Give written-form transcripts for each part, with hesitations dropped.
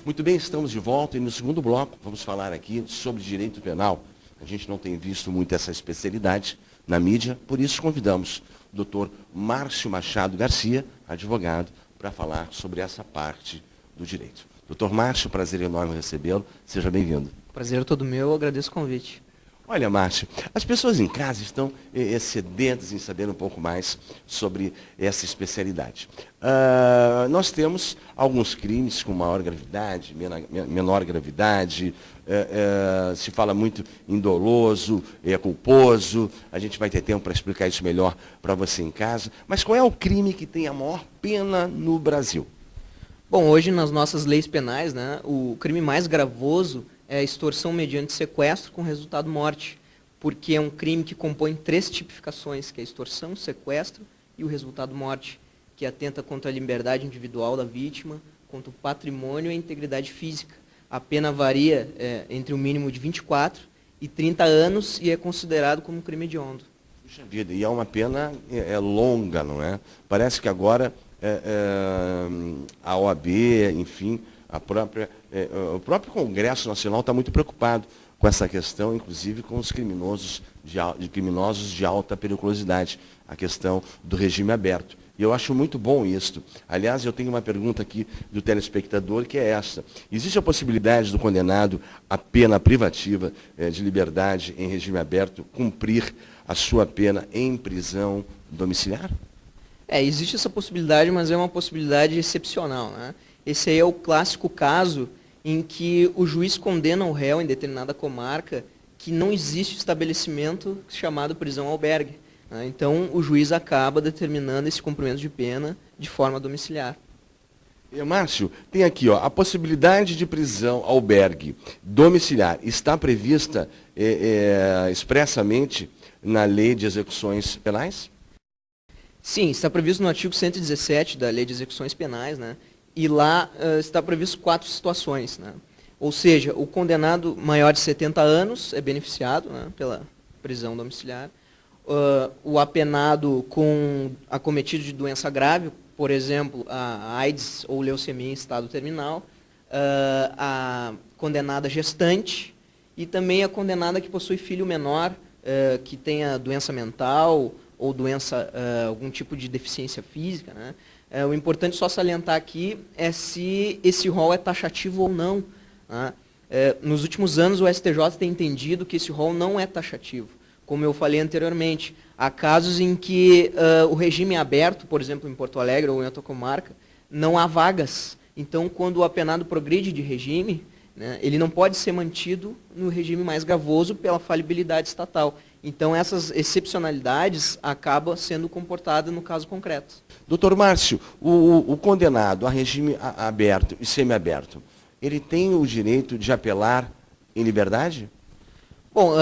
Muito bem, estamos de volta e no segundo bloco vamos falar aqui sobre direito penal. A gente não tem visto muito essa especialidade na mídia, por isso convidamos o doutor Márcio Machado Garcia, advogado, para falar sobre essa parte do direito. Doutor Márcio, prazer enorme recebê-lo, seja bem-vindo. Prazer é todo meu, agradeço o convite. Olha, Márcio, as pessoas em casa estão sedentas em saber um pouco mais sobre essa especialidade. Nós temos alguns crimes com maior gravidade, menor gravidade, se fala muito em doloso, culposo, a gente vai ter tempo para explicar isso melhor para você em casa. Mas qual é o crime que tem a maior pena no Brasil? Bom, hoje nas nossas leis penais, né, o crime mais gravoso é a extorsão mediante sequestro com resultado morte, porque é um crime que compõe 3 tipificações, que é a extorsão, o sequestro e o resultado morte, que atenta contra a liberdade individual da vítima, contra o patrimônio e a integridade física. A pena varia entre o mínimo de 24 e 30 anos e é considerado como um crime hediondo. Puxa vida, e é uma pena longa, não é? Parece que agora a OAB, enfim, o próprio Congresso Nacional está muito preocupado com essa questão, inclusive com os criminosos de alta periculosidade, a questão do regime aberto. E eu acho muito bom isso. Aliás, eu tenho uma pergunta aqui do telespectador, que é essa. Existe a possibilidade do condenado à pena privativa de liberdade em regime aberto cumprir a sua pena em prisão domiciliar? Existe essa possibilidade, mas é uma possibilidade excepcional, né? Esse aí é o clássico caso em que o juiz condena o réu em determinada comarca que não existe estabelecimento chamado prisão-albergue, né? Então, o juiz acaba determinando esse cumprimento de pena de forma domiciliar. Márcio, tem aqui a possibilidade de prisão-albergue domiciliar está prevista expressamente na Lei de Execuções Penais? Sim, está previsto no artigo 117 da Lei de Execuções Penais, né? E lá está previsto 4 situações, né? Ou seja, o condenado maior de 70 anos é beneficiado, né, pela prisão domiciliar. O apenado com acometido de doença grave, por exemplo, a AIDS ou leucemia em estado terminal, a condenada gestante e também a condenada que possui filho menor, que tenha doença mental ou doença, algum tipo de deficiência física, né? O importante só salientar aqui é se esse rol é taxativo ou não, né? Nos últimos anos o STJ tem entendido que esse rol não é taxativo. Como eu falei anteriormente, há casos em que o regime é aberto, por exemplo, em Porto Alegre ou em outra comarca, não há vagas. Então, quando o apenado progride de regime, né, ele não pode ser mantido no regime mais gravoso pela falibilidade estatal. Então, essas excepcionalidades acabam sendo comportadas no caso concreto. Doutor Márcio, o condenado a regime aberto e semiaberto, ele tem o direito de apelar em liberdade? Bom,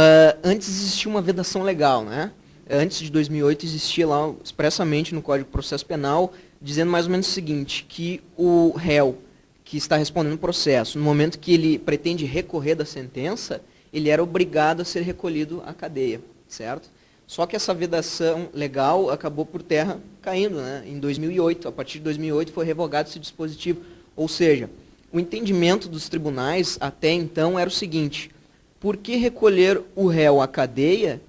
antes existia uma vedação legal, né? Antes de 2008 existia lá expressamente no Código de Processo Penal, dizendo mais ou menos o seguinte, que o réu que está respondendo o processo, no momento que ele pretende recorrer da sentença, ele era obrigado a ser recolhido à cadeia, certo? Só que essa vedação legal acabou por terra caindo, né? Em 2008. A partir de 2008 foi revogado esse dispositivo. Ou seja, o entendimento dos tribunais até então era o seguinte: por que recolher o réu à cadeia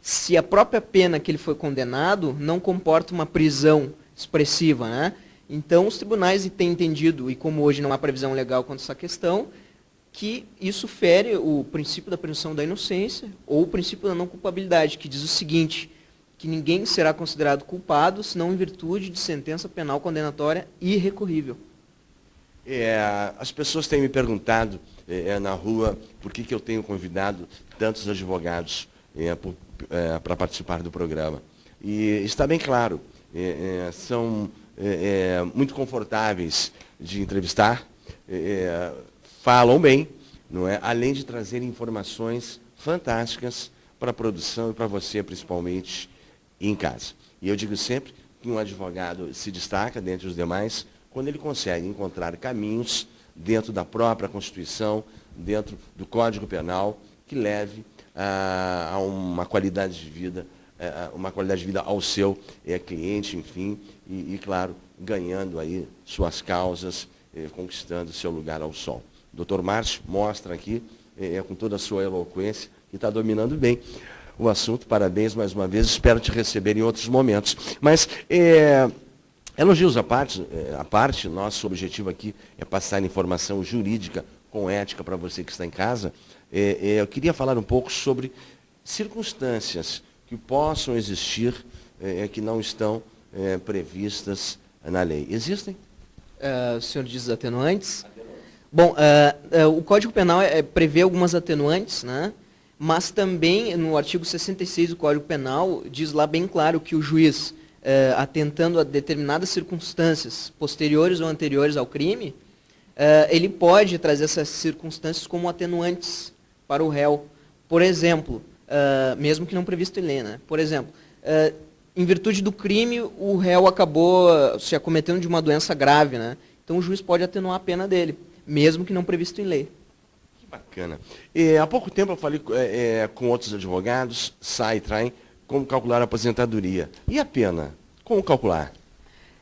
se a própria pena que ele foi condenado não comporta uma prisão expressiva, né? Então, os tribunais têm entendido, e como hoje não há previsão legal quanto a essa questão, que isso fere o princípio da presunção da inocência ou o princípio da não culpabilidade, que diz o seguinte, que ninguém será considerado culpado senão em virtude de sentença penal condenatória irrecorrível. As pessoas têm me perguntado na rua por que eu tenho convidado tantos advogados para participar do programa. E está bem claro, são muito confortáveis de entrevistar, falam bem, não é? Além de trazer informações fantásticas para a produção e para você, principalmente, em casa. E eu digo sempre que um advogado se destaca dentre os demais quando ele consegue encontrar caminhos dentro da própria Constituição, dentro do Código Penal, que leve a uma qualidade de vida, ao seu cliente, enfim, e, claro, ganhando aí suas causas conquistando seu lugar ao sol. O Dr. Márcio mostra aqui, com toda a sua eloquência, que está dominando bem o assunto. Parabéns mais uma vez, espero te receber em outros momentos. Mas, elogios à parte, nosso objetivo aqui é passar informação jurídica com ética para você que está em casa. Eu queria falar um pouco sobre circunstâncias que possam existir, que não estão previstas na lei. Existem? O senhor diz atenuantes? Bom, o Código Penal prevê algumas atenuantes, né? Mas também no artigo 66 do Código Penal diz lá bem claro que o juiz, atentando a determinadas circunstâncias posteriores ou anteriores ao crime, ele pode trazer essas circunstâncias como atenuantes para o réu. Por exemplo, mesmo que não previsto em lei, né? Por exemplo, em virtude do crime, o réu acabou se acometendo de uma doença grave, né? Então o juiz pode atenuar a pena dele, mesmo que não previsto em lei. Que bacana. Há pouco tempo eu falei com outros advogados, sai e traem, como calcular a aposentadoria. E a pena? Como calcular?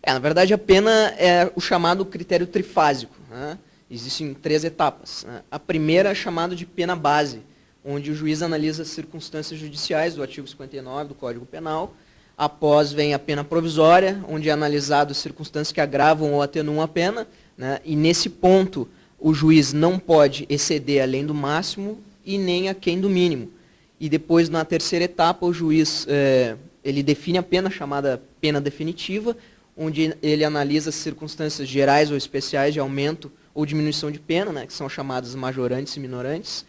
Na verdade, a pena é o chamado critério trifásico, né? Existem 3 etapas, né? A primeira é chamada de pena base, onde o juiz analisa as circunstâncias judiciais do artigo 59 do Código Penal. Após vem a pena provisória, onde é analisado as circunstâncias que agravam ou atenuam a pena, né? E nesse ponto, o juiz não pode exceder além do máximo e nem aquém do mínimo. E depois, na terceira etapa, o juiz ele define a pena, chamada pena definitiva, onde ele analisa as circunstâncias gerais ou especiais de aumento ou diminuição de pena, né? Que são chamadas majorantes e minorantes.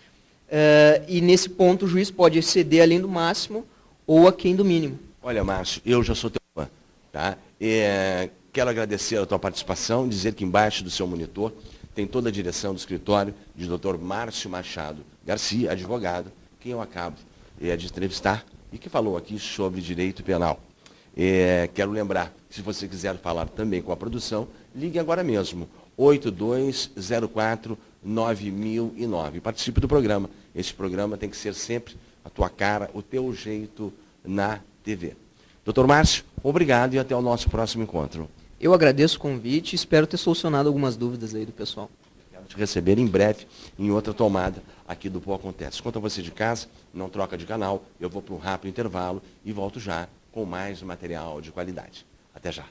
E nesse ponto, o juiz pode exceder além do máximo ou aquém do mínimo. Olha, Márcio, eu já sou teu fã, tá? Quero agradecer a tua participação, dizer que embaixo do seu monitor tem toda a direção do escritório de Dr. Márcio Machado Garcia, advogado, quem eu acabo de entrevistar e que falou aqui sobre direito penal. Quero lembrar que se você quiser falar também com a produção, ligue agora mesmo, 8204-9009. Participe do programa. Esse programa tem que ser sempre a tua cara, o teu jeito na TV. Dr. Márcio, obrigado e até o nosso próximo encontro. Eu agradeço o convite e espero ter solucionado algumas dúvidas aí do pessoal. Quero te receber em breve em outra tomada aqui do Pô Acontece. Quanto a você de casa, não troca de canal, eu vou para um rápido intervalo e volto já com mais material de qualidade. Até já.